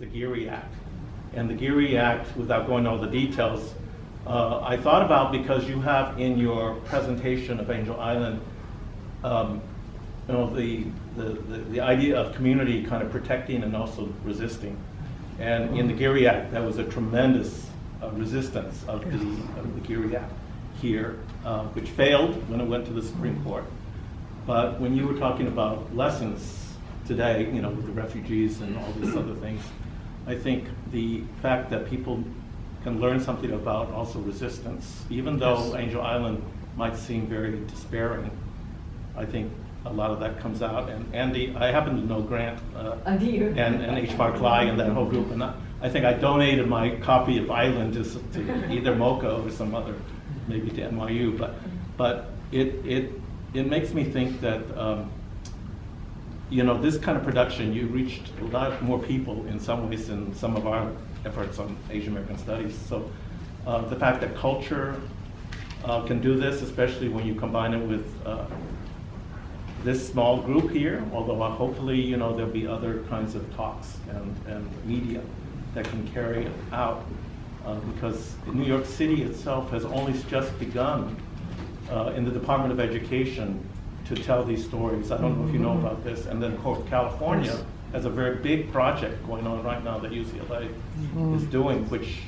the Geary Act. And the Geary Act, without going all the details, I thought about because you have in your presentation of Angel Island, the idea of community kind of protecting and also resisting. And in the Geary Act, there was a tremendous resistance of the Geary Act here, which failed when it went to the Supreme Court. But when you were talking about lessons today, with the refugees and all these other things, I think the fact that people can learn something about also resistance, even though Angel Island might seem very despairing, I think a lot of that comes out. And Andy, I happen to know Grant and H. Barclay and that whole group, and I think I donated my copy of Island to either MoCA or some other, maybe to NYU. But it makes me think that this kind of production, you reached a lot more people in some ways than some of our efforts on Asian American studies. So the fact that culture can do this, especially when you combine it with this small group here, although hopefully there'll be other kinds of talks and media that can carry it out, because New York City itself has only just begun in the Department of Education to tell these stories. I don't know if you know about this. And then, of course, California has a very big project going on right now that UCLA is doing, which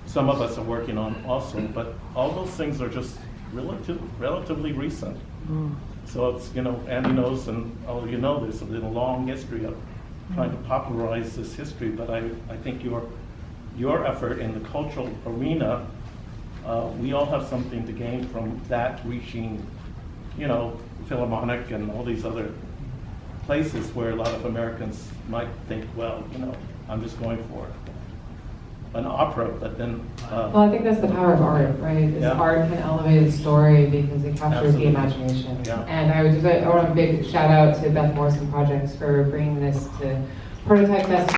some of us are working on also. But all those things are just relatively recent. So it's, Andy knows, and all of you know, there's been a long history of trying to popularize this history. But I think your effort in the cultural arena, we all have something to gain from that reaching, Philharmonic and all these other places where a lot of Americans might think, well, I'm just going for an opera, but then... well, I think that's the power of art, right? Is art can elevate a story because it captures the imagination. Yeah. And I want a big shout out to Beth Morrison Projects for bringing this to Prototype Fest.